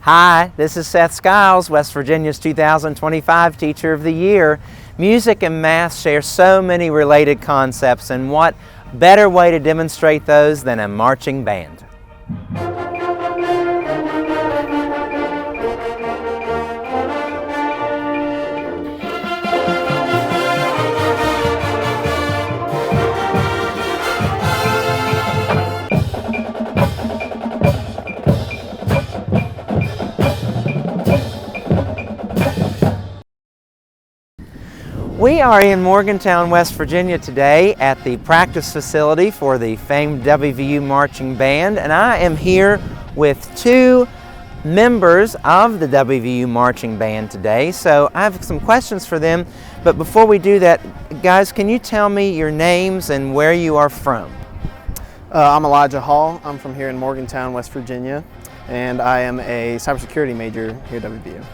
Hi, this is Seth Skiles, West Virginia's 2025 Teacher of the Year. Music and math share so many related concepts, and what better way to demonstrate those than a marching band? We are in Morgantown, West Virginia today at the practice facility for the famed WVU Marching Band, and I am here with two members of the WVU Marching Band today. So I have some questions for them, but before we do that, guys, can you tell me your names and where you are from? I'm Elijah Hall. I'm from here in Morgantown, West Virginia, and I am a cybersecurity major here at WVU.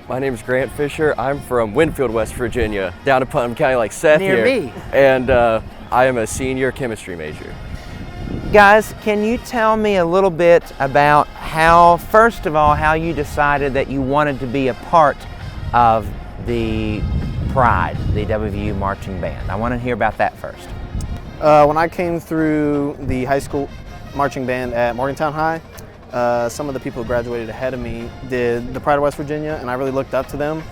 My name is Grant Fisher. I'm from Winfield, West Virginia, down in Putnam County like Seth Near here. me. And I am a senior chemistry major. Guys, can you tell me a little bit about first of all, how you decided that you wanted to be a part of the Pride, the WVU Marching Band? I want to hear about that first. When I came through the high school marching band at Morgantown High, some of the people who graduated ahead of me did the Pride of West Virginia, and I really looked up to them,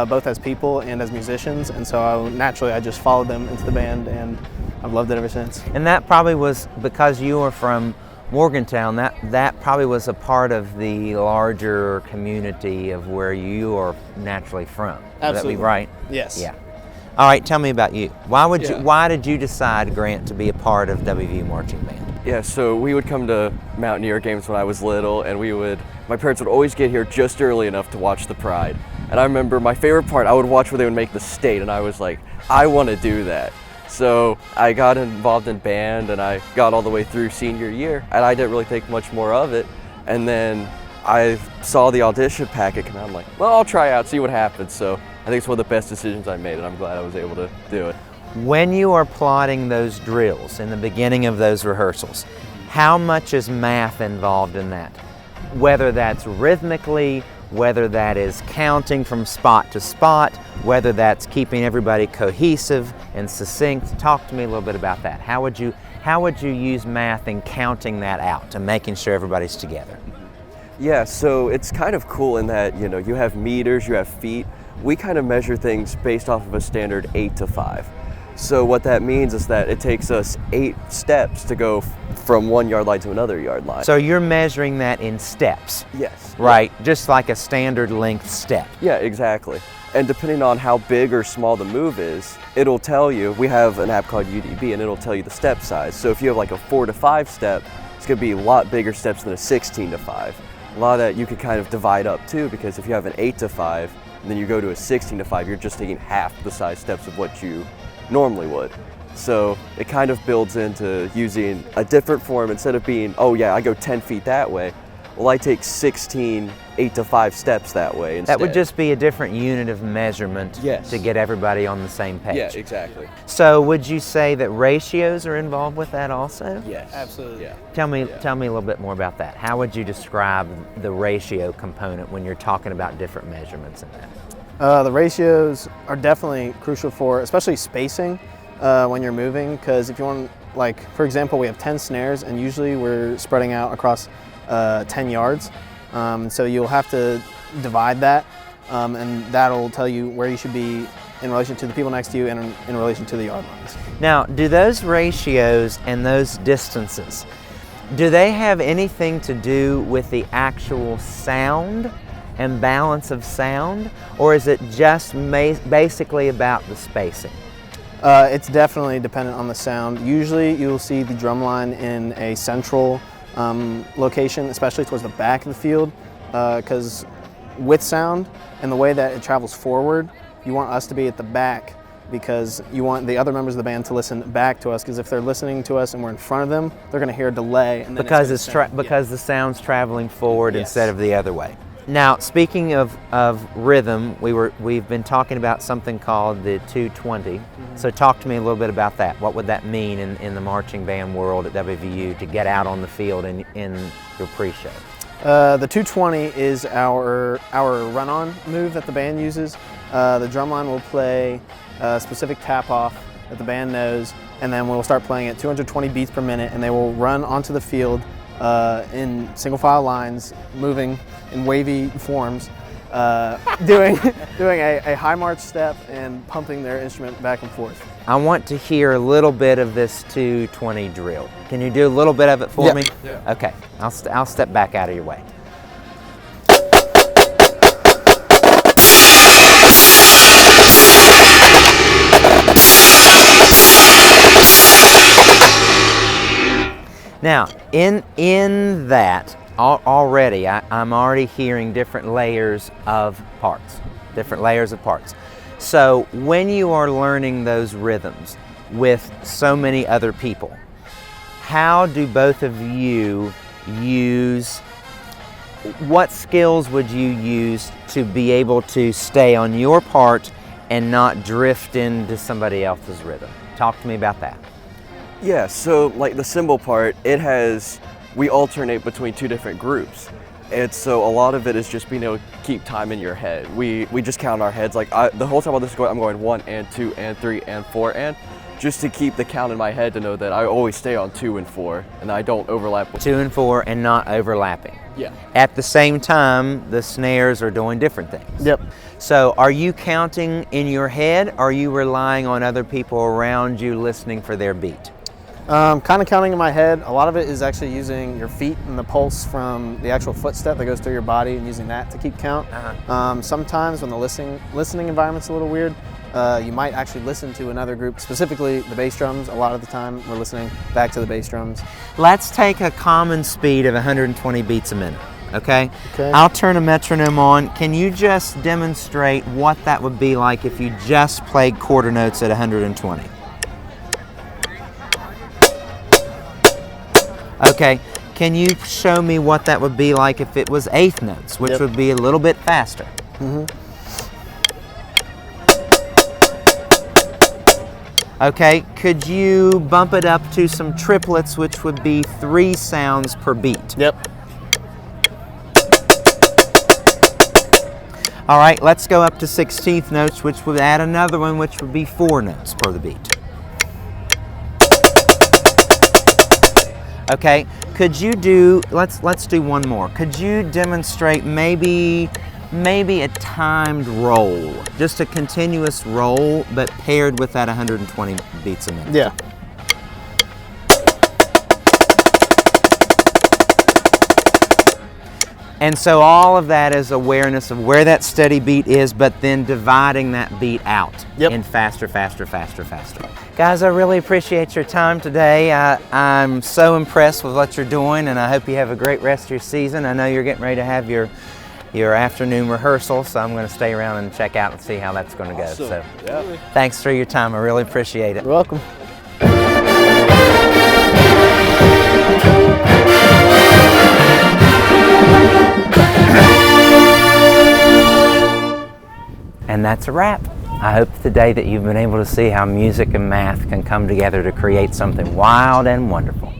both as people and as musicians, and so naturally I just followed them into the band, and I've loved it ever since. And that probably was because you were from Morgantown, that probably was a part of the larger community of where you are naturally from. Absolutely. Would that be right? Yes. Yeah. All right, tell me about you. Why did you decide, Grant, to be a part of WVU Marching Band? Yeah, so we would come to Mountaineer games when I was little, and my parents would always get here just early enough to watch the Pride. And I remember my favorite part, I would watch where they would make the state, and I was like, I want to do that. So I got involved in band, and I got all the way through senior year, and I didn't really think much more of it. And then I saw the audition packet come out, I'm like, well, I'll try out, see what happens. So I think it's one of the best decisions I made, and I'm glad I was able to do it. When you are plotting those drills in the beginning of those rehearsals, how much is math involved in that? Whether that's rhythmically, whether that is counting from spot to spot, whether that's keeping everybody cohesive and succinct. Talk to me a little bit about that. How would you use math in counting that out and making sure everybody's together? Yeah, so it's kind of cool in that, you have meters, you have feet. We kind of measure things based off of a standard 8 to 5. So what that means is that it takes us 8 steps to go from one yard line to another yard line. So you're measuring that in steps? Yes. Right, just like a standard length step. Yeah, exactly. And depending on how big or small the move is, it'll tell you, we have an app called UDB, and it'll tell you the step size. So if you have like a 4 to 5 step, it's gonna be a lot bigger steps than a 16 to 5. A lot of that you could kind of divide up too, because if you have an 8 to 5, and then you go to a 16 to 5, you're just taking half the size steps of what you normally would. So it kind of builds into using a different form instead of being, oh yeah, I go 10 feet that way. Well, I take 16 8 to 5 steps that way instead. That would just be a different unit of measurement. Yes. To get everybody on the same page. Yeah, exactly. So would you say that ratios are involved with that also? Yes. Absolutely. Yeah. Tell me a little bit more about that. How would you describe the ratio component when you're talking about different measurements in that? The ratios are definitely crucial for, especially spacing when you're moving, because if you want, like, for example, we have 10 snares, and usually we're spreading out across 10 yards. So you'll have to divide that, and that'll tell you where you should be in relation to the people next to you and in relation to the yard lines. Now, do those ratios and those distances, do they have anything to do with the actual sound and balance of sound, or is it just basically about the spacing? It's definitely dependent on the sound. Usually you'll see the drum line in a central location, especially towards the back of the field, because with sound and the way that it travels forward, you want us to be at the back, because you want the other members of the band to listen back to us, because if they're listening to us and we're in front of them, they're going to hear a delay. And then because the sound's traveling forward instead of the other way. Now, speaking of rhythm, we've been talking about something called the 220. So talk to me a little bit about that. What would that mean in the marching band world at WVU to get out on the field in your pre-show? The 220 is our run-on move that the band uses. The drumline will play a specific tap-off that the band knows, and then we'll start playing at 220 beats per minute, and they will run onto the field in single-file lines, moving in wavy forms, doing a high march step and pumping their instrument back and forth. I want to hear a little bit of this 220 drill. Can you do a little bit of it for me? Yeah. Okay, I'll step back out of your way. Now, in that, already, I'm already hearing different layers of parts. So when you are learning those rhythms with so many other people, how do both of you use, what skills would you use to be able to stay on your part and not drift into somebody else's rhythm? Talk to me about that. Yeah, so like the cymbal part, we alternate between two different groups. And so a lot of it is just being able to keep time in your head. We just count our heads. Like the whole time while this is going, I'm going 1 and 2 and 3 and 4 and, just to keep the count in my head to know that I always stay on 2 and 4 and I don't overlap with 2 and 4 and not overlapping. Yeah. At the same time, the snares are doing different things. Yep. So are you counting in your head, or are you relying on other people around you listening for their beat? Kind of counting in my head. A lot of it is actually using your feet and the pulse from the actual footstep that goes through your body and using that to keep count. Sometimes when the listening environment's a little weird, you might actually listen to another group, specifically the bass drums. A lot of the time we're listening back to the bass drums. Let's take a common speed of 120 beats a minute, okay? Okay. I'll turn a metronome on. Can you just demonstrate what that would be like if you just played quarter notes at 120? Okay, can you show me what that would be like if it was eighth notes, which would be a little bit faster? Okay, could you bump it up to some triplets, which would be 3 sounds per beat? Yep. All right, let's go up to 16th notes, which would add another one, which would be 4 notes per the beat. Okay, could you do, let's do one more. Could you demonstrate maybe a timed roll, just a continuous roll, but paired with that 120 beats a minute? Yeah. And so all of that is awareness of where that steady beat is, but then dividing that beat out in faster, faster, faster, faster. Guys, I really appreciate your time today. I'm so impressed with what you're doing, and I hope you have a great rest of your season. I know you're getting ready to have your afternoon rehearsal, so I'm going to stay around and check out and see how that's going to go. Awesome. So, Yeah. thanks for your time. I really appreciate it. You're welcome. And that's a wrap. I hope today that you've been able to see how music and math can come together to create something wild and wonderful.